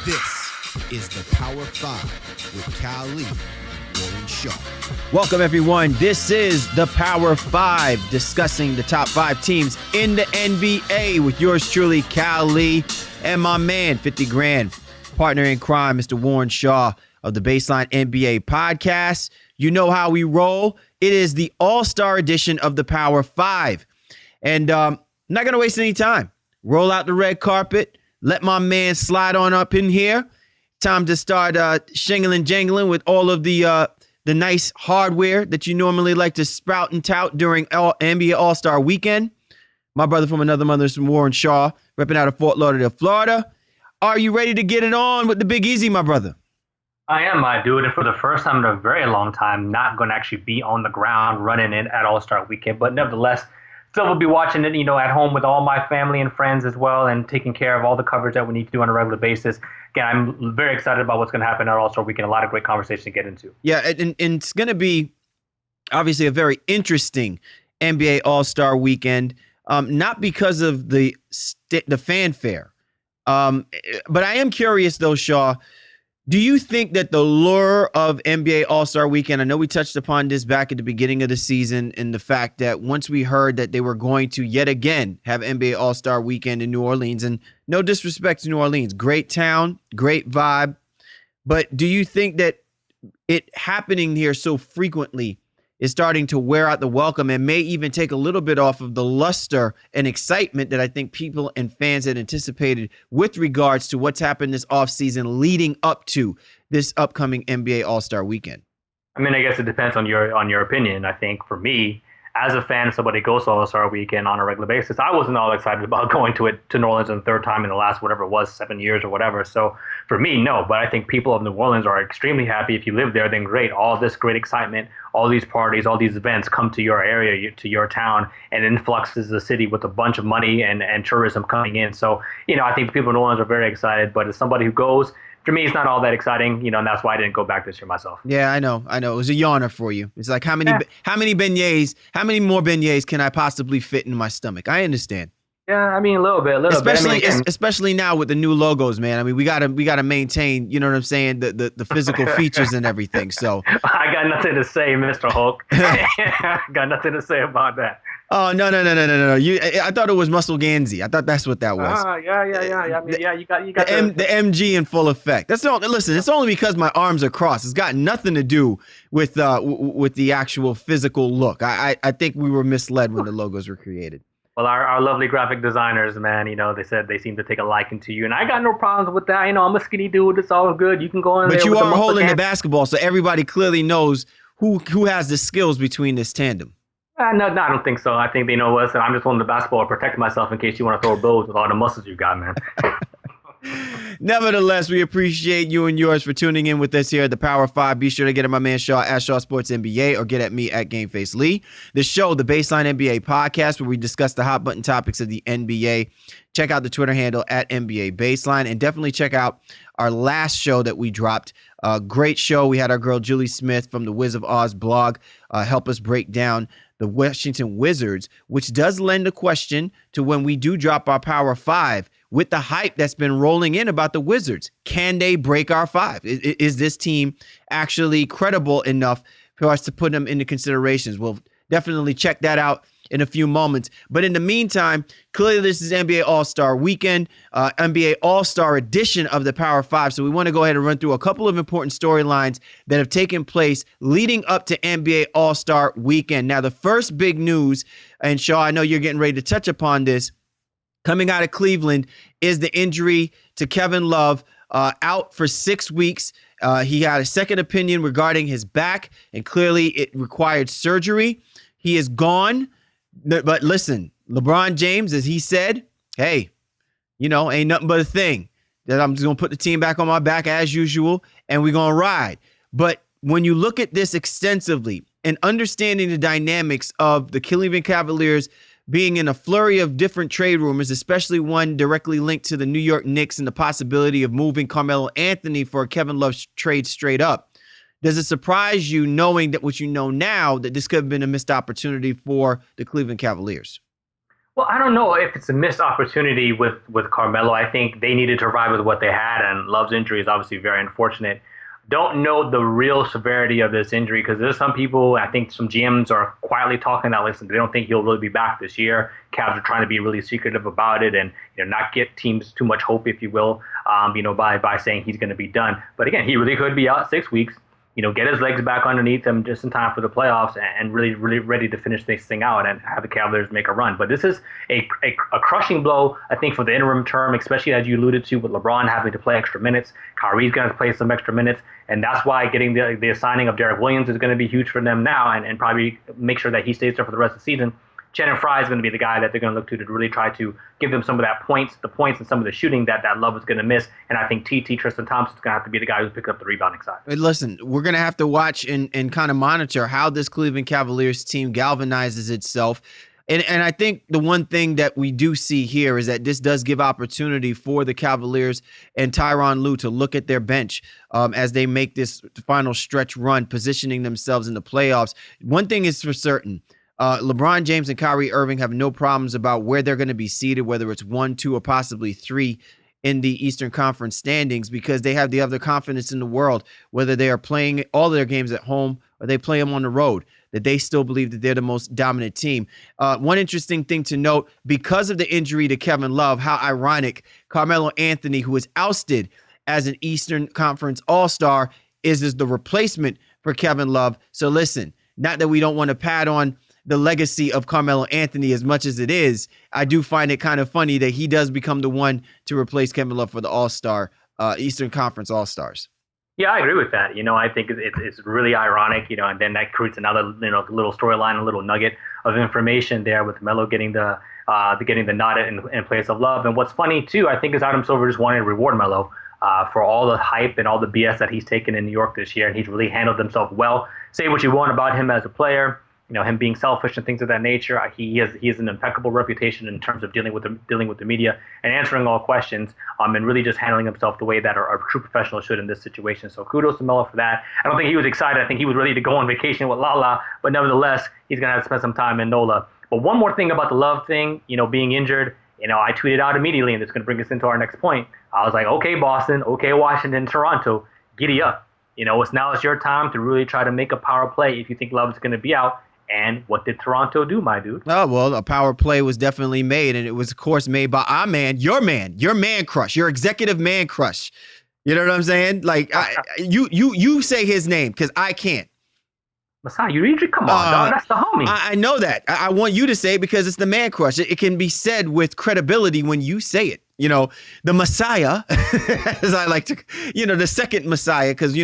This is the Power 5 with Cal Lee and Warren Shaw. Welcome, everyone. This is the Power 5, discussing the top 5 teams in the NBA with yours truly, Cal Lee, and my man, 50 grand, partner in crime, Mr. Warren Shaw of the Baseline NBA podcast. You know how we roll. It is the All-Star edition of the Power 5. And I'm not going to waste any time. Roll out the red carpet. Let my man slide on up in here. Time to start shingling jangling with all of the nice hardware that you normally like to sprout and tout during NBA All-Star weekend. My brother from another mother is from Warren Shaw, repping out of Fort Lauderdale, Florida. Are you ready to get it on with the Big Easy, my brother? I am. I do it for the first time in a very long time. Not going to actually be on the ground running it at All-Star weekend, but nevertheless, still will be watching it, at home with all my family and friends as well, and taking care of all the coverage that we need to do on a regular basis. Again, I'm very excited about what's going to happen at All-Star Weekend. A lot of great conversation to get into. Yeah, and it's going to be obviously a very interesting NBA All-Star Weekend, not because of the fanfare, but I am curious though, Shaw. Do you think that the lure of NBA All-Star Weekend, I know we touched upon this back at the beginning of the season, and the fact that once we heard that they were going to yet again have NBA All-Star Weekend in New Orleans, and no disrespect to New Orleans, great town, great vibe, but do you think that it happening here so frequently is starting to wear out the welcome and may even take a little bit off of the luster and excitement that I think people and fans had anticipated with regards to what's happened this offseason leading up to this upcoming NBA All-Star Weekend? I mean, I guess it depends on your opinion. I think for me, as a fan of somebody who goes to All-Star Weekend on a regular basis, I wasn't all excited about going to New Orleans the third time in the last, whatever it was, 7 years or whatever. So for me, no. But I think people of New Orleans are extremely happy. If you live there, then great. All this great excitement, all these parties, all these events come to your area, to your town, and influxes the city with a bunch of money and tourism coming in. So, I think people in New Orleans are very excited. But as somebody who goes, for me, it's not all that exciting, and that's why I didn't go back this year myself. Yeah, I know. It was a yawner for you. It's like how many more beignets can I possibly fit in my stomach? I understand. Yeah, I mean a little bit. Especially now with the new logos, man. I mean, we gotta maintain, you know what I'm saying, the physical features and everything. So I got nothing to say, Mr. Hulk. Got nothing to say about that. Oh no! I thought it was Muscle Gansey. I thought that's what that was. Yeah. I mean, you got the MG in full effect. Listen, it's only because my arms are crossed. It's got nothing to do with the actual physical look. I think we were misled when the logos were created. Well, our lovely graphic designers, man, they said they seem to take a liking to you, and I got no problems with that. I'm a skinny dude. It's all good. You can go in there. But you are holding the basketball, so everybody clearly knows who has the skills between this tandem. No, I don't think so. I think they know us, and I'm just holding the basketball to protect myself in case you want to throw blows with all the muscles you got, man. Nevertheless, we appreciate you and yours for tuning in with us here at the Power 5. Be sure to get at my man Shaw at Shaw Sports NBA or get at me at GameFace Lee. The show, the Baseline NBA podcast, where we discuss the hot button topics of the NBA. Check out the Twitter handle at NBA Baseline, and definitely check out our last show that we dropped. Great show. We had our girl Julie Smith from the Wiz of Oz blog help us break down the Washington Wizards, which does lend a question to when we do drop our Power 5 with the hype that's been rolling in about the Wizards. Can they break our 5? Is this team actually credible enough for us to put them into considerations? We'll definitely check that out in a few moments. But in the meantime, clearly this is NBA All-Star Weekend, NBA All-Star edition of the Power 5. So we want to go ahead and run through a couple of important storylines that have taken place leading up to NBA All-Star Weekend. Now, the first big news, and Shaw, I know you're getting ready to touch upon this, coming out of Cleveland, is the injury to Kevin Love, out for 6 weeks. He had a second opinion regarding his back, and clearly it required surgery. He is gone. But listen, LeBron James, as he said, hey, ain't nothing but a thing. That I'm just going to put the team back on my back as usual, and we're going to ride. But when you look at this extensively and understanding the dynamics of the Cleveland Cavaliers being in a flurry of different trade rumors, especially one directly linked to the New York Knicks and the possibility of moving Carmelo Anthony for a Kevin Love trade straight up, does it surprise you, knowing that what you know now, that this could have been a missed opportunity for the Cleveland Cavaliers? Well, I don't know if it's a missed opportunity with Carmelo. I think they needed to ride with what they had, and Love's injury is obviously very unfortunate. Don't know the real severity of this injury because there's some people, I think some GMs are quietly talking that, listen, they don't think he'll really be back this year. Cavs are trying to be really secretive about it and not get teams too much hope, if you will, by saying he's going to be done. But again, he really could be out 6 weeks. Get his legs back underneath him just in time for the playoffs and really, really ready to finish this thing out and have the Cavaliers make a run. But this is a crushing blow, I think, for the interim term, especially as you alluded to with LeBron having to play extra minutes. Kyrie's going to play some extra minutes. And that's why getting the signing of Derek Williams is going to be huge for them now and probably make sure that he stays there for the rest of the season. Channing Frye is going to be the guy that they're going to look to really try to give them some of the points and some of the shooting that Love is going to miss. And I think Tristan Thompson is going to have to be the guy who picks up the rebounding side. Hey, listen, we're going to have to watch and kind of monitor how this Cleveland Cavaliers team galvanizes itself. And I think the one thing that we do see here is that this does give opportunity for the Cavaliers and Tyronn Lue to look at their bench as they make this final stretch run, positioning themselves in the playoffs. One thing is for certain. LeBron James and Kyrie Irving have no problems about where they're going to be seated, whether it's 1, 2, or possibly 3 in the Eastern Conference standings, because they have the other confidence in the world, whether they are playing all their games at home or they play them on the road, that they still believe that they're the most dominant team. One interesting thing to note, because of the injury to Kevin Love, how ironic, Carmelo Anthony, who was ousted as an Eastern Conference All-Star, is the replacement for Kevin Love. So listen, not that we don't want to pat on the legacy of Carmelo Anthony as much as it is, I do find it kind of funny that he does become the one to replace Kevin Love for the All-Star, Eastern Conference All-Stars. Yeah, I agree with that. I think it's really ironic, and then that creates another, little storyline, a little nugget of information there with Melo getting the nod in place of Love. And what's funny too, I think, is Adam Silver just wanted to reward Melo for all the hype and all the BS that he's taken in New York this year, and he's really handled himself well. Say what you want about him as a player, him being selfish and things of that nature. He has an impeccable reputation in terms of dealing with the media and answering all questions, and really just handling himself the way that a true professional should in this situation. So kudos to Melo for that. I don't think he was excited. I think he was ready to go on vacation with Lala, but nevertheless, he's going to have to spend some time in NOLA. But one more thing about the Love thing, being injured, I tweeted out immediately, and it's going to bring us into our next point. I was like, okay, Boston, okay, Washington, Toronto, giddy up. It's your time to really try to make a power play if you think Love is going to be out. And what did Toronto do, my dude? Oh, well, a power play was definitely made, and it was, of course, made by our man, your man crush, your executive man crush. You know what I'm saying? Like, you say his name, because I can't. Masai, come on, dog. That's the homie. I know that. I want you to say it because it's the man crush. It can be said with credibility when you say it. The Messiah, as I like to, the second Messiah, because,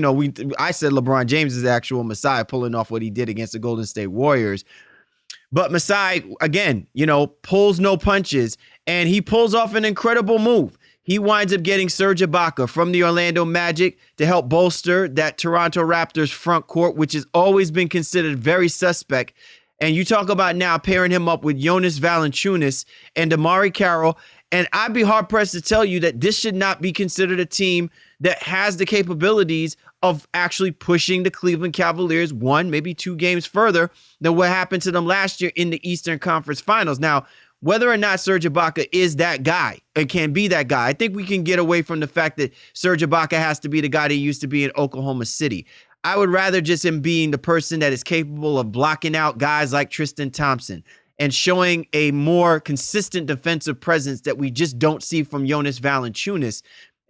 I said LeBron James is the actual Messiah, pulling off what he did against the Golden State Warriors. But Messiah, again, pulls no punches, and he pulls off an incredible move. He winds up getting Serge Ibaka from the Orlando Magic to help bolster that Toronto Raptors front court, which has always been considered very suspect. And you talk about now pairing him up with Jonas Valanciunas and DeMarre Carroll. And I'd be hard-pressed to tell you that this should not be considered a team that has the capabilities of actually pushing the Cleveland Cavaliers 1, maybe 2 games further than what happened to them last year in the Eastern Conference Finals. Now, whether or not Serge Ibaka is that guy and can be that guy, I think we can get away from the fact that Serge Ibaka has to be the guy that he used to be in Oklahoma City. I would rather just him being the person that is capable of blocking out guys like Tristan Thompson and showing a more consistent defensive presence that we just don't see from Jonas Valanciunas.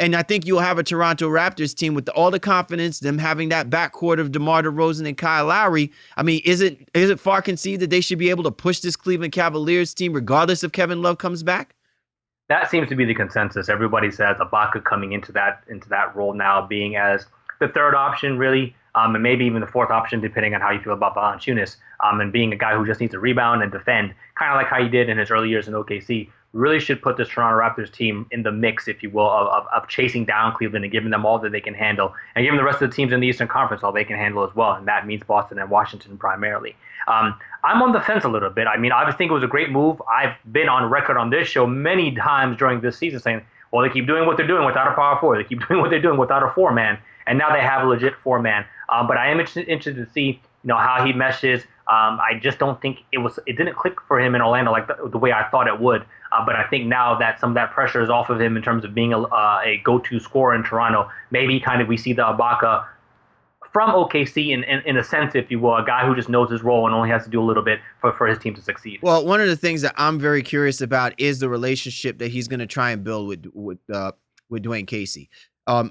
And I think you'll have a Toronto Raptors team with all the confidence, them having that backcourt of DeMar DeRozan and Kyle Lowry. I mean, is it far conceived that they should be able to push this Cleveland Cavaliers team regardless if Kevin Love comes back? That seems to be the consensus. Everybody says Ibaka coming into that role now, being as the third option, really, and maybe even the fourth option, depending on how you feel about Valanciunas, and being a guy who just needs to rebound and defend, kind of like how he did in his early years in OKC. Really should put this Toronto Raptors team in the mix, if you will, of chasing down Cleveland and giving them all that they can handle, and giving the rest of the teams in the Eastern Conference all they can handle as well, and that means Boston and Washington primarily. I'm on the fence a little bit. I mean, I just think it was a great move. I've been on record on this show many times during this season saying, well, they keep doing what they're doing without a power forward. They keep doing what they're doing without a four-man, and now they have a legit four-man. But I am interested to see how he meshes I just don't think it didn't click for him in Orlando like the way I thought it would. But I think now that some of that pressure is off of him in terms of being a go-to scorer in Toronto, maybe kind of we see the Ibaka from OKC in a sense, if you will, a guy who just knows his role and only has to do a little bit for his team to succeed. Well, one of the things that I'm very curious about is the relationship that he's going to try and build with Dwayne Casey.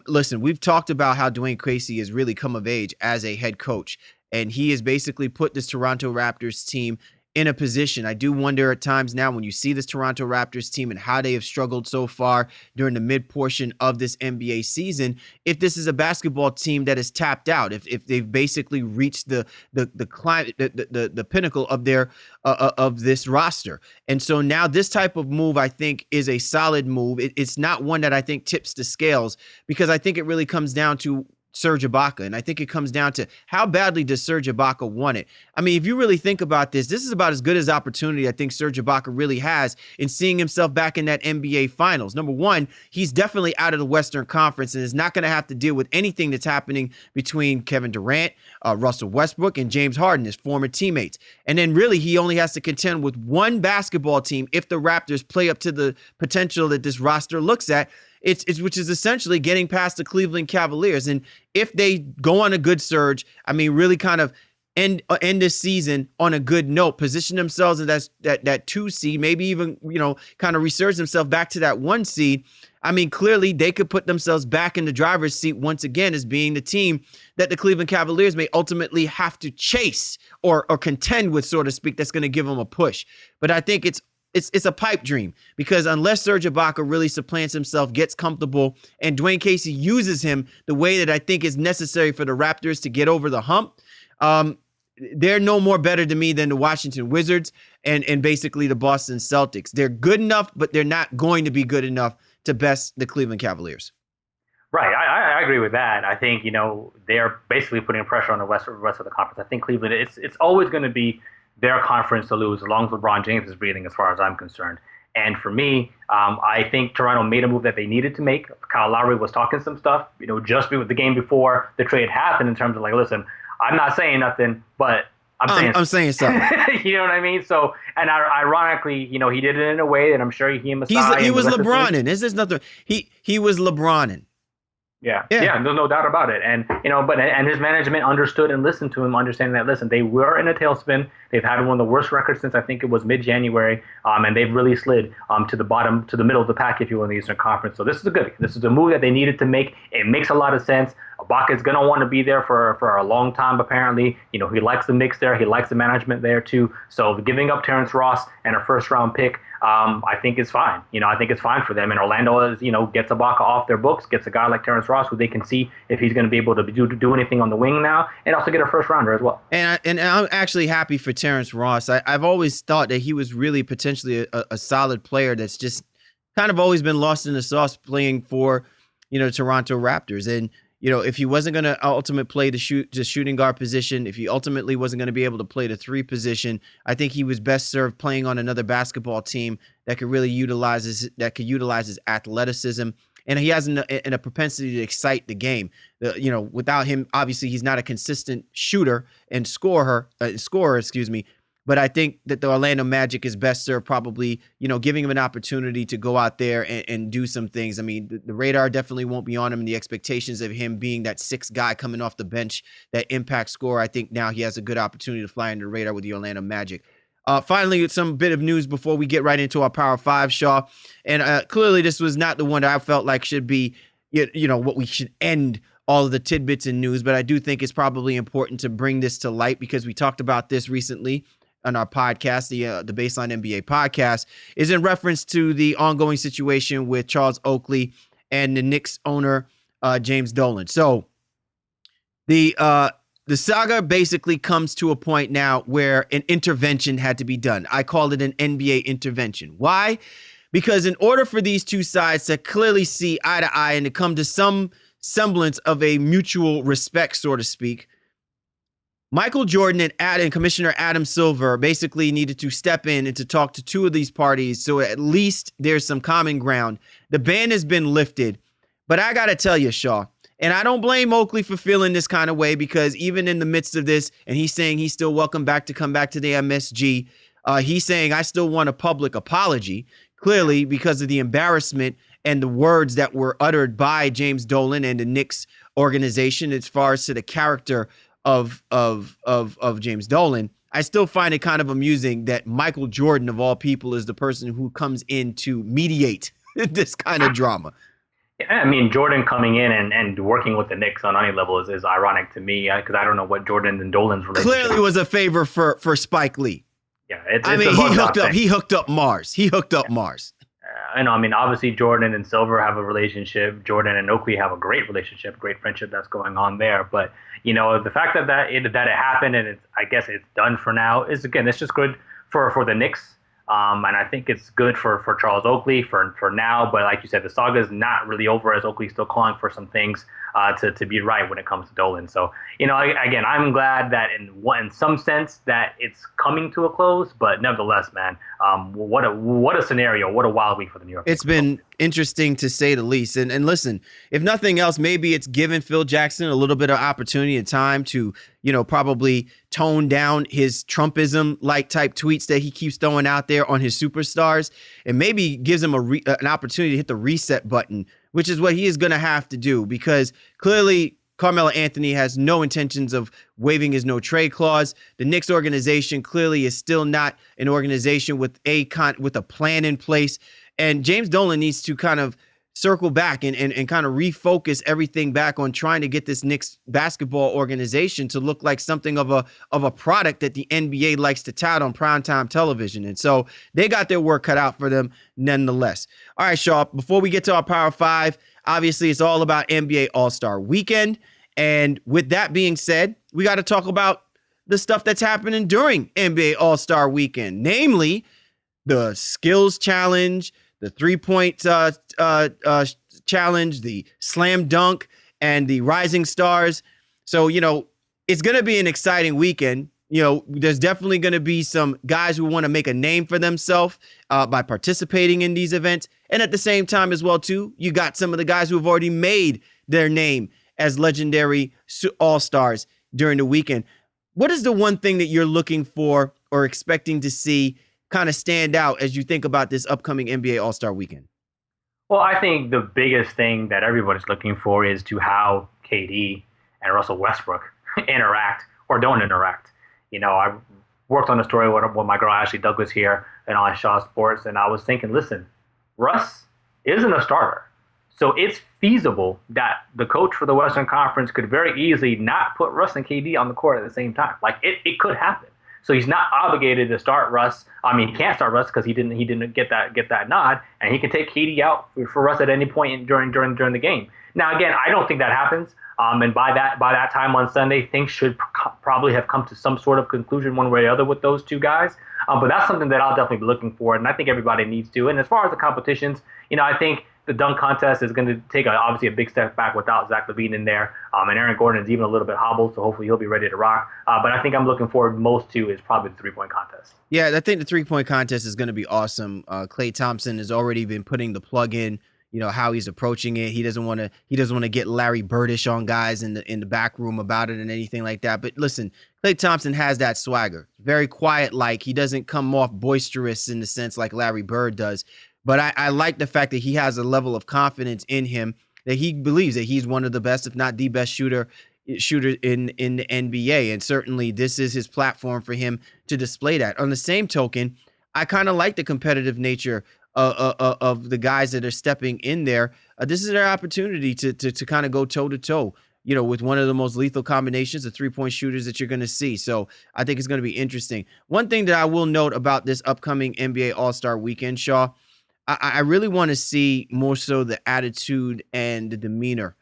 Listen, we've talked about how Dwayne Casey has really come of age as a head coach, and he has basically put this Toronto Raptors team in a position. I do wonder at times now when you see this Toronto Raptors team and how they have struggled so far during the mid portion of this NBA season, if this is a basketball team that is tapped out, if they've basically reached the climate, the pinnacle of their of this roster. And so now this type of move, I think, is a solid move. It's not one that I think tips the scales, because I think it really comes down to Serge Ibaka. And I think it comes down to how badly does Serge Ibaka want it? I mean, if you really think about this is about as good as opportunity I think Serge Ibaka really has in seeing himself back in that NBA Finals. Number one, he's definitely out of the Western Conference and is not going to have to deal with anything that's happening between Kevin Durant, Russell Westbrook, and James Harden, his former teammates. And then really he only has to contend with one basketball team if the Raptors play up to the potential that this roster looks at. Which is essentially getting past the Cleveland Cavaliers. And if they go on a good surge, I mean, really kind of end this season on a good note, position themselves in that 2 seed, maybe even, kind of resurge themselves back to that 1 seed. I mean, clearly they could put themselves back in the driver's seat once again as being the team that the Cleveland Cavaliers may ultimately have to chase or contend with, so to speak, that's going to give them a push. But I think it's a pipe dream, because unless Serge Ibaka really supplants himself, gets comfortable, and Dwayne Casey uses him the way that I think is necessary for the Raptors to get over the hump, they're no more better to me than the Washington Wizards and basically the Boston Celtics. They're good enough, but they're not going to be good enough to best the Cleveland Cavaliers. Right. I agree with that. I think, they're basically putting pressure on the rest of the conference. I think Cleveland, it's always going to be their conference to lose as long as LeBron James is breathing, as far as I'm concerned. And for me, I think Toronto made a move that they needed to make. Kyle Lowry was talking some stuff, just with the game before the trade happened, in terms of like, listen, I'm not saying nothing, but I'm saying something. You know what I mean? So, and ironically, he did it in a way that I'm sure he and Masai. He was LeBronin. This is nothing. He was LeBronin. Yeah, no doubt about it. And and his management understood and listened to him, understanding that, listen, they were in a tailspin. They've had one of the worst records since I think it was mid-January, and they've really slid to the middle of the pack, if you will, in the Eastern Conference. So this is a move that they needed to make. It makes a lot of sense. Ibaka is going to want to be there for a long time, apparently. He likes the mix there. He likes the management there, too. So giving up Terrence Ross and a first-round pick, I think is fine. I think it's fine for them. And Orlando gets Ibaka off their books, gets a guy like Terrence Ross who they can see if he's going to be able to do anything on the wing now, and also get a first-rounder as well. And I'm actually happy for Terrence Ross. I've always thought that he was really potentially a solid player that's just kind of always been lost in the sauce playing for, Toronto Raptors. And, if he wasn't going to ultimately play the shooting guard position, if he ultimately wasn't going to be able to play the 3 position, I think he was best served playing on another basketball team that could really utilize his athleticism. And he has a propensity to excite the game. Without him, obviously, he's not a consistent shooter and scorer. But I think that the Orlando Magic is best served probably, giving him an opportunity to go out there and do some things. I mean, the radar definitely won't be on him, and the expectations of him being that 6th guy coming off the bench, that impact scorer, I think now he has a good opportunity to fly under the radar with the Orlando Magic. Finally, some bit of news before we get right into our Power 5, Shaw. And clearly this was not the one that I felt like should be, what we should end all of the tidbits in news. But I do think it's probably important to bring this to light, because we talked about this recently on our podcast, the Baseline NBA podcast, is in reference to the ongoing situation with Charles Oakley and the Knicks owner, James Dolan. So the saga basically comes to a point now where an intervention had to be done. I call it an NBA intervention. Why? Because in order for these two sides to clearly see eye to eye and to come to some semblance of a mutual respect, so to speak, Michael Jordan and Commissioner Adam Silver basically needed to step in and to talk to 2 of these parties, so at least there's some common ground. The ban has been lifted, but I got to tell you, Shaw, And I don't blame Oakley for feeling this kind of way, because even in the midst of this, and he's saying he's still welcome back to come back to the MSG, he's saying I still want a public apology, clearly because of the embarrassment and the words that were uttered by James Dolan and the Knicks organization as far as to the character of James Dolan. I still find it kind of amusing that Michael Jordan, of all people, is the person who comes in to mediate this kind of drama. Yeah, I mean, Jordan coming in and working with the Knicks on any level is ironic to me, because I don't know what Jordan and Dolan's relationship clearly was a favor for Spike Lee. Yeah, he hooked up Mars. And I mean, obviously Jordan and Silver have a relationship. Jordan and Oakley have a great relationship, great friendship that's going on there. But the fact that it happened and I guess it's done for now is, again, it's just good for the Knicks. And I think it's good for Charles Oakley for now. But like you said, the saga is not really over, as Oakley's still calling for some things to be right when it comes to Dolan. So, again, I'm glad that in some sense that it's coming to a close. But nevertheless, man, what a scenario. What a wild week for the New York Knicks. It's been interesting, to say the least. And listen, if nothing else, maybe it's given Phil Jackson a little bit of opportunity and time to, probably tone down his Trumpism-like type tweets that he keeps throwing out there on his superstars, and maybe gives him an opportunity to hit the reset button, which is what he is going to have to do, because clearly Carmelo Anthony has no intentions of waiving his no trade clause. The Knicks organization clearly is still not an organization with a plan in place. And James Dolan needs to kind of circle back and kind of refocus everything back on trying to get this Knicks basketball organization to look like something of a product that the NBA likes to tout on primetime television. And so they got their work cut out for them nonetheless. All right, Shaw, before we get to our Power Five, obviously it's all about NBA All-Star Weekend. And with that being said, we got to talk about the stuff that's happening during NBA All-Star Weekend, namely the skills challenge, the three-point challenge, the slam dunk, and the rising stars. So, it's going to be an exciting weekend. There's definitely going to be some guys who want to make a name for themselves by participating in these events. And at the same time as well, too, you got some of the guys who have already made their name as legendary all-stars during the weekend. What is the one thing that you're looking for or expecting to see kind of stand out as you think about this upcoming NBA All-Star Weekend? Well, I think the biggest thing that everybody's looking for is to how KD and Russell Westbrook interact or don't interact. I worked on a story with my girl Ashley Douglas here and on Shaw Sports, and I was thinking, listen, Russ isn't a starter. So it's feasible that the coach for the Western Conference could very easily not put Russ and KD on the court at the same time. Like it could happen. So he's not obligated to start Russ. I mean, he can't start Russ because he didn't get that nod, and he can take KD out for Russ at any point during the game. Now, again, I don't think that happens. And by that time on Sunday, things should probably have come to some sort of conclusion one way or the other with those two guys. But that's something that I'll definitely be looking for, and I think everybody needs to. And as far as the competitions, I think the dunk contest is going to take obviously a big step back without Zach LaVine in there. And Aaron Gordon is even a little bit hobbled, so hopefully he'll be ready to rock. But I think I'm looking forward most to is probably the three-point contest. Yeah, I think the three-point contest is going to be awesome. Klay Thompson has already been putting the plug in, how he's approaching it. He doesn't want to get Larry Birdish on guys in the back room about it and anything like that. But listen, Klay Thompson has that swagger. Very quiet, like he doesn't come off boisterous in the sense like Larry Bird does. But I like the fact that he has a level of confidence in him that he believes that he's one of the best, if not the best shooter in the NBA. And certainly this is his platform for him to display that. On the same token, I kind of like the competitive nature of the guys that are stepping in there. This is their opportunity to kind of go toe-to-toe, with one of the most lethal combinations of three-point shooters that you're going to see. So I think it's going to be interesting. One thing that I will note about this upcoming NBA All-Star Weekend, Shaw, I really want to see more so the attitude and the demeanor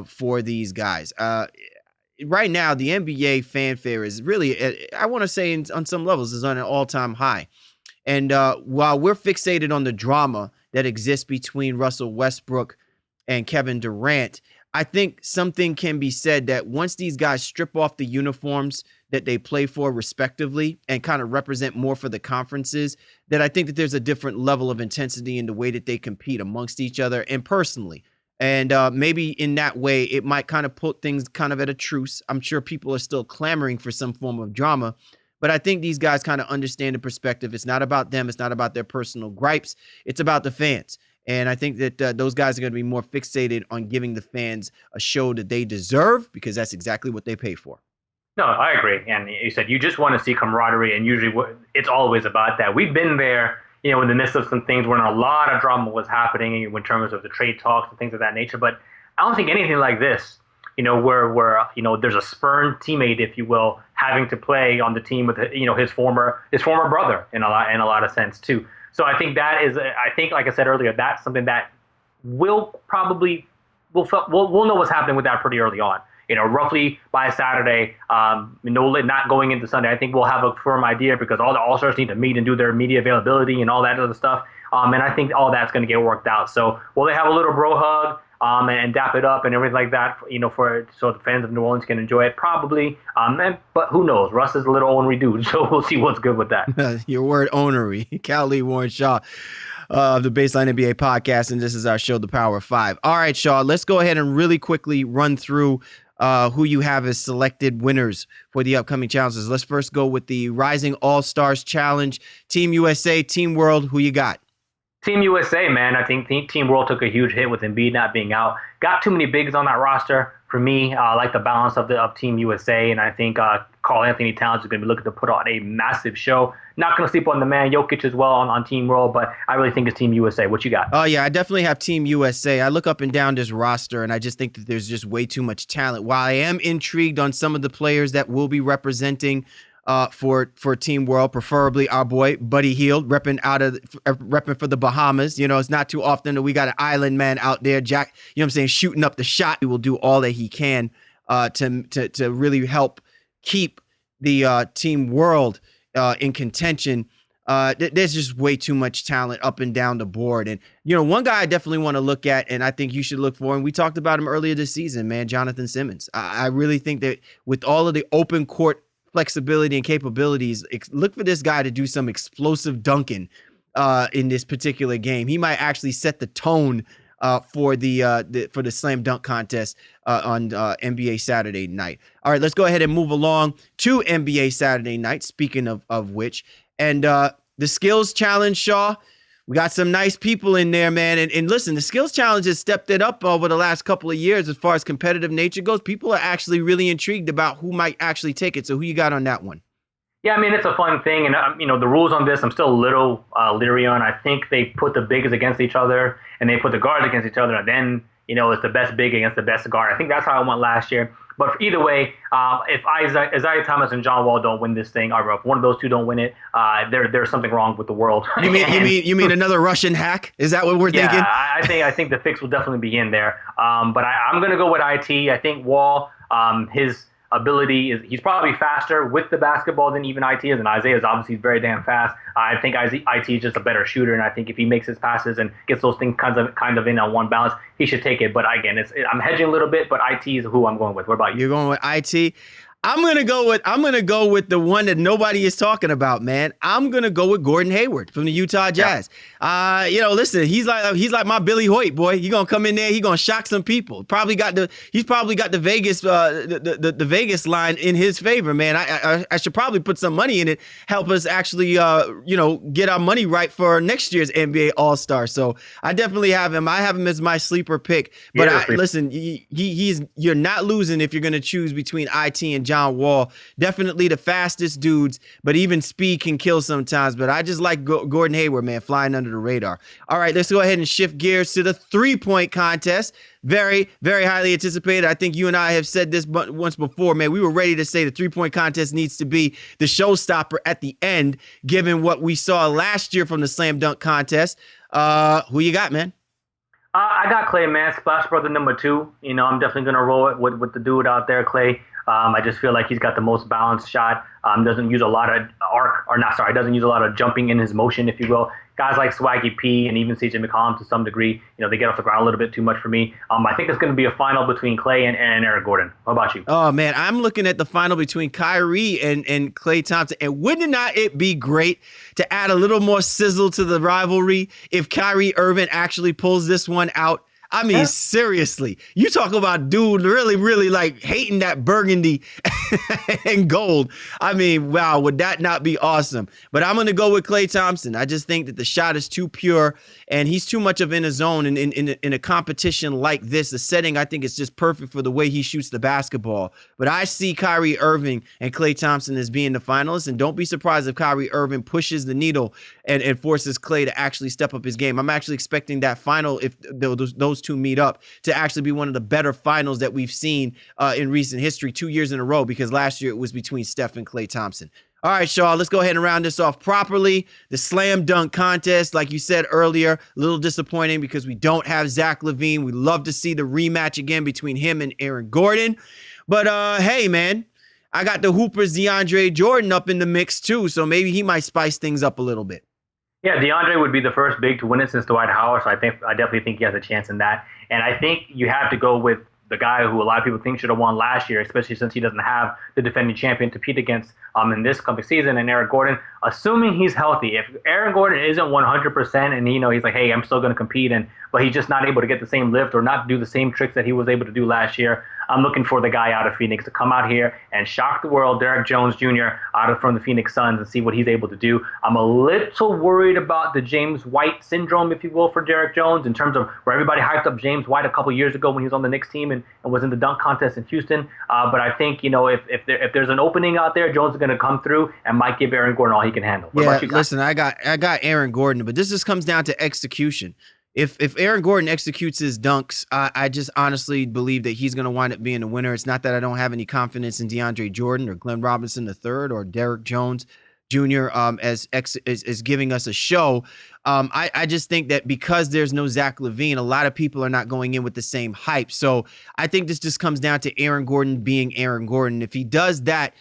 for these guys. Right now, the NBA fanfare is really, I want to say on some levels, is on an all-time high. And while we're fixated on the drama that exists between Russell Westbrook and Kevin Durant, I think something can be said that once these guys strip off the uniforms that they play for respectively and kind of represent more for the conferences, that I think that there's a different level of intensity in the way that they compete amongst each other and personally And maybe in that way, it might kind of put things kind of at a truce. I'm sure people are still clamoring for some form of drama, but I think these guys kind of understand the perspective. It's not about them. It's not about their personal gripes. It's about the fans. And I think that those guys are going to be more fixated on giving the fans a show that they deserve, because that's exactly what they pay for. No, I agree. And you said you just want to see camaraderie, and usually it's always about that. We've been there, in the midst of some things when a lot of drama was happening in terms of the trade talks and things of that nature. But I don't think anything like this, where there's a spurned teammate, if you will, having to play on the team with his former brother in a lot of sense too. So I think like I said earlier, that's something that we'll know what's happening with that pretty early on. Roughly by Saturday, not going into Sunday, I think we'll have a firm idea, because all the All-Stars need to meet and do their media availability and all that other stuff. And I think all that's going to get worked out. So will they have a little bro hug and dap it up and everything like that, so the fans of New Orleans can enjoy it? Probably. But who knows? Russ is a little ornery dude, so we'll see what's good with that. Your word, ornery. Cal Lee, Warren Shaw of the Baseline NBA podcast, and this is our show, The Power of Five. All right, Shaw, let's go ahead and really quickly run through who you have as selected winners for the upcoming challenges. Let's first go with the Rising All-Stars Challenge. Team USA, Team World, who you got? Team USA, man. I think Team World took a huge hit with Embiid not being out. Got too many bigs on that roster. For me, I like the balance of Team USA, and I think Karl Anthony Towns is going to be looking to put on a massive show. Not going to sleep on the man Jokic as well on Team World, but I really think it's Team USA. What you got? Oh, yeah, I definitely have Team USA. I look up and down this roster, and I just think that there's just way too much talent. While I am intrigued on some of the players that will be representing for Team World, preferably our boy Buddy Hield, repping for the Bahamas. It's not too often that we got an island man out there, Jack, shooting up the shot. He will do all that he can to really help keep the Team World in contention. There's just way too much talent up and down the board. And, one guy I definitely want to look at, and I think you should look for, and we talked about him earlier this season, man, Jonathan Simmons. I really think that with all of the open court flexibility and capabilities, look for this guy to do some explosive dunking in this particular game. He might actually set the tone for the slam dunk contest on NBA Saturday night. All right, let's go ahead and move along to NBA Saturday night. Speaking of which, and the skills challenge, Shaw. We got some nice people in there, man. And listen, the skills challenge has stepped it up over the last couple of years as far as competitive nature goes. People are actually really intrigued about who might actually take it. So who you got on that one? Yeah, I mean, it's a fun thing. And, the rules on this, I'm still a little leery on. I think they put the bigs against each other and they put the guards against each other. And then, it's the best big against the best guard. I think that's how it went last year. But either way, if Isaiah Thomas and John Wall don't win this thing, or if one of those two don't win it, there's something wrong with the world. You mean another Russian hack? Is that what we're thinking? Yeah, I think the fix will definitely be in there. But I'm going to go with IT. I think Wall, his ability is, he's probably faster with the basketball than even IT is, and Isaiah is obviously very damn fast. I think IT is just a better shooter, and I think if he makes his passes and gets those things kind of in on one balance, he should take it. But again, I'm hedging a little bit, but IT is who I'm going with. What about you? You're going with IT? I'm gonna go with the one that nobody is talking about, man. I'm gonna go with Gordon Hayward from the Utah Jazz. Yeah. Listen, he's like my Billy Hoyt, boy. He gonna come in there, he gonna shock some people. He's probably got the Vegas the Vegas line in his favor, man. I should probably put some money in it, help us actually get our money right for next year's NBA All-Star. So I definitely have him. I have him as my sleeper pick. But listen, you're not losing if you're gonna choose between IT and John Wall. Definitely the fastest dudes, but even speed can kill sometimes. But I just like Gordon Hayward, man, flying under the radar. All right, let's go ahead and shift gears to the three-point contest. Very, very highly anticipated. I think you and I have said this once before, man. We were ready to say the three-point contest needs to be the showstopper at the end, given what we saw last year from the slam dunk contest. Who you got, man? I got Clay, man, Splash Brother number 2. I'm definitely going to roll it with the dude out there, Clay. I just feel like he's got the most balanced shot. Doesn't use a lot of doesn't use a lot of jumping in his motion, if you will. Guys like Swaggy P and even CJ McCollum to some degree, they get off the ground a little bit too much for me. I think it's going to be a final between Clay and Eric Gordon. How about you? Oh, man, I'm looking at the final between Kyrie and Klay Thompson. And wouldn't it be great to add a little more sizzle to the rivalry if Kyrie Irving actually pulls this one out? I mean, seriously, you talk about dude really, really like hating that burgundy and gold. I mean, wow, would that not be awesome? But I'm going to go with Klay Thompson. I just think that the shot is too pure and he's too much of in his zone. And in a competition like this, the setting, I think it's just perfect for the way he shoots the basketball. But I see Kyrie Irving and Klay Thompson as being the finalists. And don't be surprised if Kyrie Irving pushes the needle and forces Klay to actually step up his game. I'm actually expecting that final, if those two meet up, to actually be one of the better finals that we've seen in recent history, 2 years in a row, because last year it was between Steph and Klay Thompson. All right, Shaw, let's go ahead and round this off properly. The slam dunk contest, like you said earlier, a little disappointing because we don't have Zach LaVine. We love to see the rematch again between him and Aaron Gordon. But hey, man, I got the Hoopers DeAndre Jordan up in the mix too, so maybe he might spice things up a little bit. Yeah, DeAndre would be the first big to win it since Dwight Howard, so I definitely think he has a chance in that. And I think you have to go with the guy who a lot of people think should have won last year, especially since he doesn't have the defending champion to compete against in this coming season, and Aaron Gordon, assuming he's healthy. If Aaron Gordon isn't 100% and he's like, hey, I'm still going to compete, but he's just not able to get the same lift or not do the same tricks that he was able to do last year, I'm looking for the guy out of Phoenix to come out here and shock the world, Derek Jones Jr., from the Phoenix Suns, and see what he's able to do. I'm a little worried about the James White syndrome, if you will, for Derek Jones, in terms of where everybody hyped up James White a couple years ago when he was on the Knicks team and was in the dunk contest in Houston. But I think, if there's an opening out there, Jones is going to come through and might give Aaron Gordon all he can handle. What about you guys? Listen, I got Aaron Gordon, but this just comes down to execution. If Aaron Gordon executes his dunks, I just honestly believe that he's going to wind up being the winner. It's not that I don't have any confidence in DeAndre Jordan or Glenn Robinson III or Derek Jones Jr. As giving us a show. I just think that because there's no Zach LaVine, a lot of people are not going in with the same hype. So I think this just comes down to Aaron Gordon being Aaron Gordon. If he does that,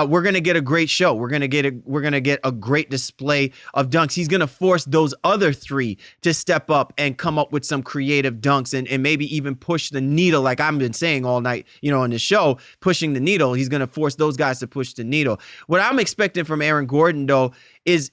we're gonna get a great show. We're gonna get a great display of dunks. He's gonna force those other three to step up and come up with some creative dunks and maybe even push the needle, like I've been saying all night, on the show, pushing the needle. He's gonna force those guys to push the needle. What I'm expecting from Aaron Gordon, though, is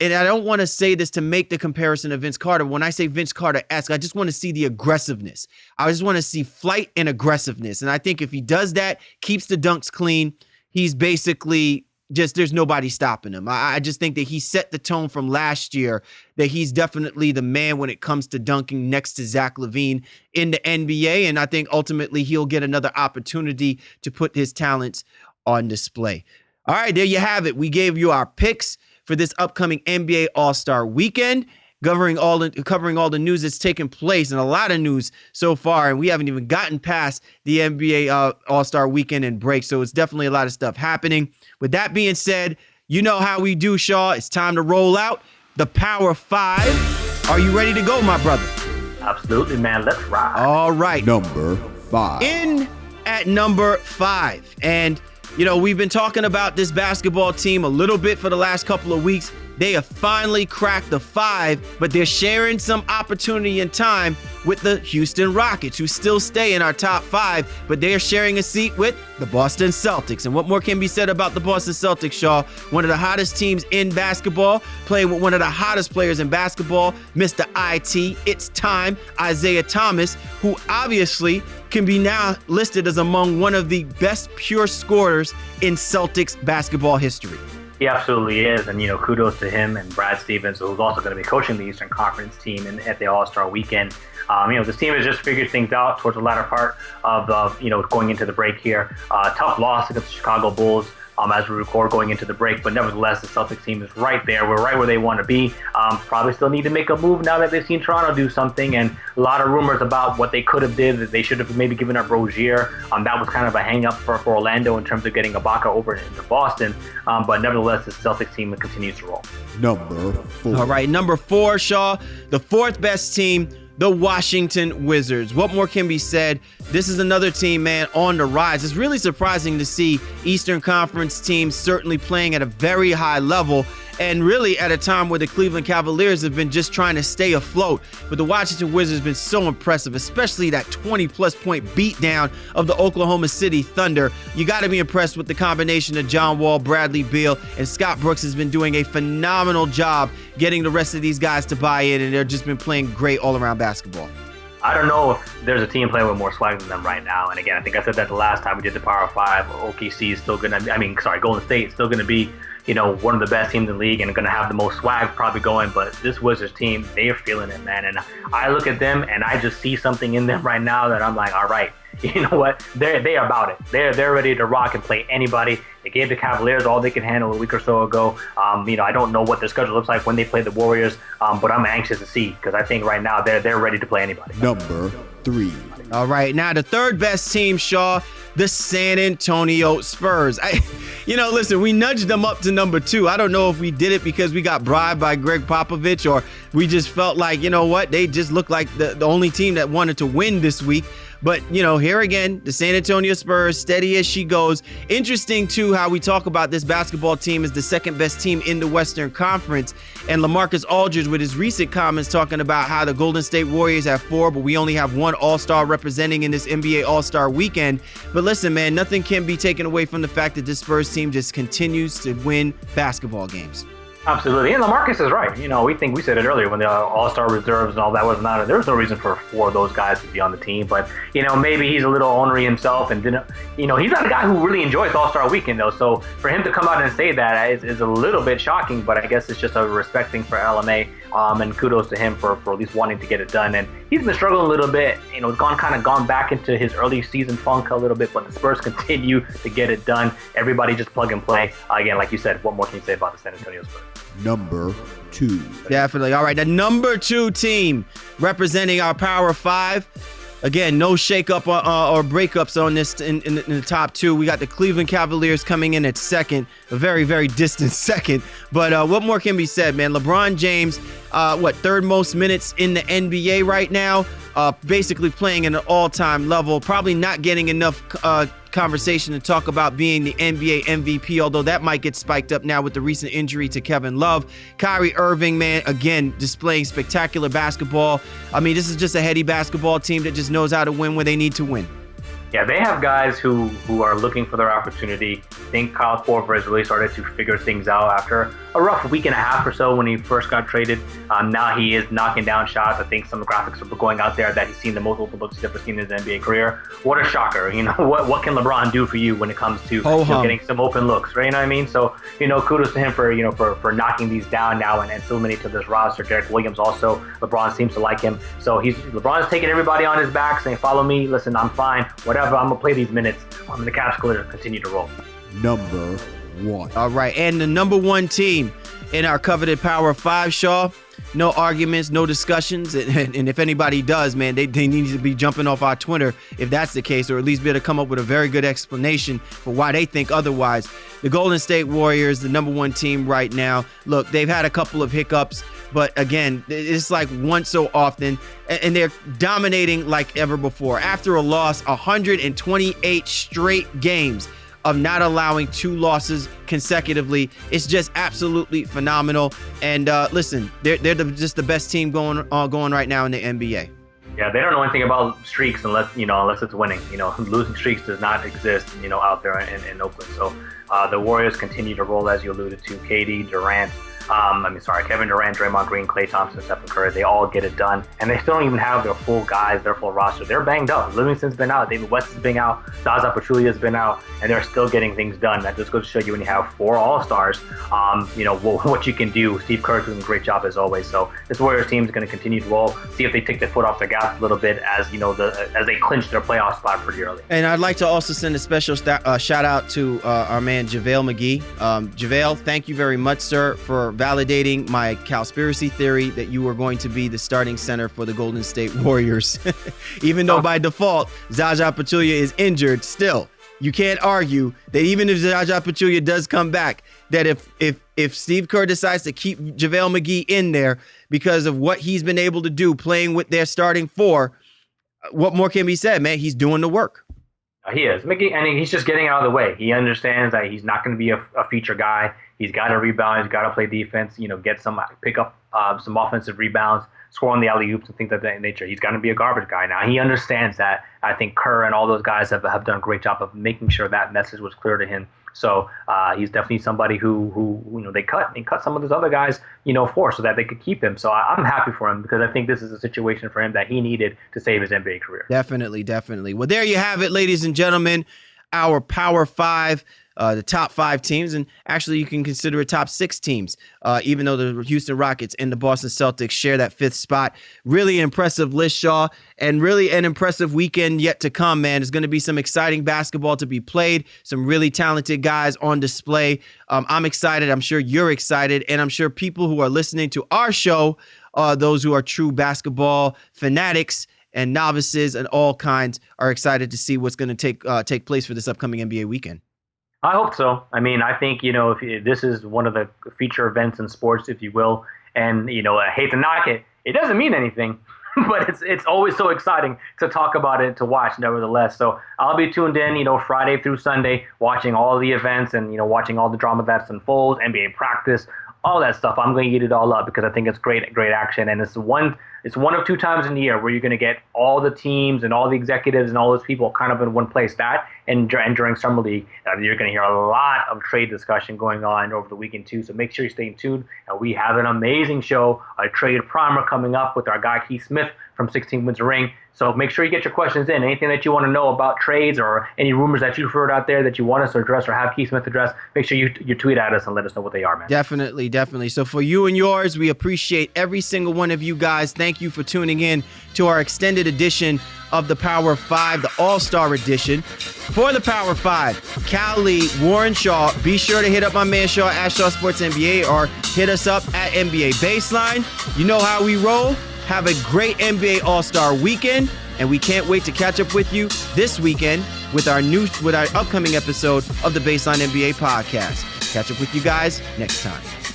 and I don't want to say this to make the comparison to Vince Carter. When I say Vince Carter-esque, I just want to see the aggressiveness. I just want to see flight and aggressiveness. And I think if he does that, keeps the dunks clean, he's basically there's nobody stopping him. I just think that he set the tone from last year that he's definitely the man when it comes to dunking next to Zach LaVine in the NBA. And I think ultimately he'll get another opportunity to put his talents on display. All right, there you have it. We gave you our picks for this upcoming NBA All-Star Weekend, covering all the news that's taken place, and a lot of news so far, and we haven't even gotten past the NBA All-Star Weekend and break, so it's definitely a lot of stuff happening. With that being said, you know how we do, Shaw. It's time to roll out the Power 5. Are you ready to go, my brother? Absolutely, man. Let's ride. All right. Number 5. In at number 5, and we've been talking about this basketball team a little bit for the last couple of weeks. They have finally cracked the 5, but they're sharing some opportunity and time with the Houston Rockets, who still stay in our top 5, but they're sharing a seat with the Boston Celtics. And what more can be said about the Boston Celtics, Shaw? One of the hottest teams in basketball, playing with one of the hottest players in basketball, Mr. IT, it's time, Isaiah Thomas, who obviously can be now listed as among one of the best pure scorers in Celtics basketball history. He absolutely is, and kudos to him and Brad Stevens, who's also going to be coaching the Eastern Conference team at the All-Star Weekend. This team has just figured things out towards the latter part of going into the break here. Tough loss against the Chicago Bulls as we record going into the break, but nevertheless, the Celtics team is right there. We're right where they want to be. Probably still need to make a move now that they've seen Toronto do something, and a lot of rumors about what they could have did, that they should have maybe given up Rozier. That was kind of a hang-up for Orlando in terms of getting Ibaka over into Boston, but nevertheless, the Celtics team continues to roll. Number 4. All right, number 4, Shaw, the 4th best team, the Washington Wizards. What more can be said? This is another team, man, on the rise. It's really surprising to see Eastern Conference teams certainly playing at a very high level, and really at a time where the Cleveland Cavaliers have been just trying to stay afloat. But the Washington Wizards have been so impressive, especially that 20-plus point beatdown of the Oklahoma City Thunder. You got to be impressed with the combination of John Wall, Bradley Beal, and Scott Brooks has been doing a phenomenal job getting the rest of these guys to buy in, and they've just been playing great all-around basketball. I don't know if there's a team playing with more swag than them right now. And again, I think I said that the last time we did the Power 5. OKC is still going to, Golden State is still going to be, one of the best teams in the league and going to have the most swag probably going. But this Wizards team, they are feeling it, man. And I look at them and I just see something in them right now that I'm like, all right, you know what? They are about it. They're ready to rock and play anybody. They gave the Cavaliers all they could handle a week or so ago. I don't know what their schedule looks like when they play the Warriors, but I'm anxious to see because I think right now they're ready to play anybody. Number 3. All right, now the third best team, Shaw, the San Antonio Spurs. Listen, we nudged them up to number 2. I don't know if we did it because we got bribed by Greg Popovich or we just felt like, they just looked like the only team that wanted to win this week. But, here again, the San Antonio Spurs, steady as she goes. Interesting, too, how we talk about this basketball team as the second best team in the Western Conference. And LaMarcus Aldridge with his recent comments talking about how the Golden State Warriors have 4, but we only have 1 All-Star representing in this NBA All-Star weekend. But listen, man, nothing can be taken away from the fact that this Spurs team just continues to win basketball games. Absolutely. And LaMarcus is right. We said it earlier when the All-Star reserves and all that was not, there was no reason for 4 of those guys to be on the team. But, maybe he's a little ornery himself and didn't, he's not a guy who really enjoys All-Star weekend though. So for him to come out and say that is a little bit shocking, but I guess it's just a respect thing for LMA. And kudos to him for at least wanting to get it done. And he's been struggling a little bit, gone back into his early season funk a little bit, but the Spurs continue to get it done. Everybody just plug and play. Again, like you said, what more can you say about the San Antonio Spurs? Number 2. Definitely. All right, the number 2 team representing our Power 5. Again, no shakeup or breakups on this in the top 2. We got the Cleveland Cavaliers coming in at second, a very, very distant second. But what more can be said, man? LeBron James, third most minutes in the NBA right now, basically playing at an all-time level, probably not getting enough conversation to talk about being the NBA MVP, although that might get spiked up now with the recent injury to Kevin Love. Kyrie Irving, man, again, displaying spectacular basketball. This is just a heady basketball team that just knows how to win when they need to win. Yeah, they have guys who are looking for their opportunity. I think Kyle Korver has really started to figure things out after a rough week and a half or so when he first got traded. Now he is knocking down shots. I think some of the graphics are going out there that he's seen the most open looks he's ever seen in his NBA career. What a shocker. What can LeBron do for you when it comes to getting some open looks, right? You know what I mean? So, kudos to him for knocking these down now and assimilating to this roster. Derek Williams also, LeBron seems to like him. So LeBron's taking everybody on his back saying, follow me, listen, I'm fine, whatever, I'm going to play these minutes. The Cavs going to continue to roll. Number 1. All right, and the number 1 team in our coveted Power 5, Shaw. No arguments, no discussions, and if anybody does, man, they need to be jumping off our Twitter if that's the case, or at least be able to come up with a very good explanation for why they think otherwise. The Golden State Warriors, the number 1 team right now. Look, they've had a couple of hiccups, but again, it's like once so often, and they're dominating like ever before. After a loss, 128 straight games of not allowing 2 losses consecutively. It's just absolutely phenomenal. And listen, they're just the best team going right now in the NBA. Yeah, they don't know anything about streaks unless it's winning. Losing streaks does not exist, out there in Oakland. So the Warriors continue to roll, as you alluded to. KD, Durant, Kevin Durant, Draymond Green, Klay Thompson, Stephen Curry, they all get it done. And they still don't even have their full guys, their full roster. They're banged up. Livingston's been out. David West has been out. Zaza Pachulia's been out. And they're still getting things done. That just goes to show you when you have 4 All-Stars, what you can do. Steve Kerr's doing a great job as always. So this Warriors team is going to continue to roll, see if they take their foot off the gas a little bit as they clinch their playoff spot pretty early. And I'd like to also send a special shout out to our man JaVale McGee. JaVale, thank you very much, sir, for validating my conspiracy theory that you were going to be the starting center for the Golden State Warriors. Even though by default, Zaza Pachulia is injured, still, you can't argue that even if Zaza Pachulia does come back, that if Steve Kerr decides to keep JaVale McGee in there because of what he's been able to do playing with their starting 4, what more can be said, man? He's doing the work. He is. McGee, and he's just getting out of the way. He understands that he's not going to be a feature guy. He's got to rebound. He's got to play defense, pick up some offensive rebounds, score on the alley-oops and things of that nature. He's going to be a garbage guy now. He understands that. I think Kerr and all those guys have done a great job of making sure that message was clear to him. So he's definitely somebody who they cut some of those other guys, for so that they could keep him. So I'm happy for him because I think this is a situation for him that he needed to save his NBA career. Definitely. Well, there you have it, ladies and gentlemen, our Power 5. The top 5 teams, and actually you can consider it top 6 teams, even though the Houston Rockets and the Boston Celtics share that 5th spot. Really impressive list, Shaw, and really an impressive weekend yet to come, man. There's going to be some exciting basketball to be played, some really talented guys on display. I'm excited. I'm sure you're excited, and I'm sure people who are listening to our show, those who are true basketball fanatics and novices and all kinds, are excited to see what's going to take place for this upcoming NBA weekend. I hope so. I mean, I think, if this is one of the feature events in sports, if you will, and, I hate to knock it, it doesn't mean anything, but it's always so exciting to talk about it, to watch nevertheless. So I'll be tuned in, Friday through Sunday, watching all the events and, watching all the drama that unfolds, NBA practice, all that stuff. I'm going to eat it all up because I think it's great action. And it's one of 2 times in the year where you're going to get all the teams and all the executives and all those people kind of in one place. That and during Summer League, you're going to hear a lot of trade discussion going on over the weekend too. So make sure you stay tuned. And we have an amazing show, a trade primer coming up with our guy Keith Smith from 16 Wins a Ring. So make sure you get your questions in. Anything that you want to know about trades or any rumors that you've heard out there that you want us to address or have Keith Smith address, make sure you tweet at us and let us know what they are, man. Definitely. So for you and yours, we appreciate every single one of you guys. Thank you for tuning in to our extended edition of the Power 5, the All-Star edition. For the Power 5, Cal Lee, Warren Shaw. Be sure to hit up my man Shaw at Shaw Sports NBA or hit us up at NBA Baseline. You know how we roll. Have a great NBA All-Star weekend, and we can't wait to catch up with you this weekend with our upcoming episode of the Baseline NBA podcast. Catch up with you guys next time.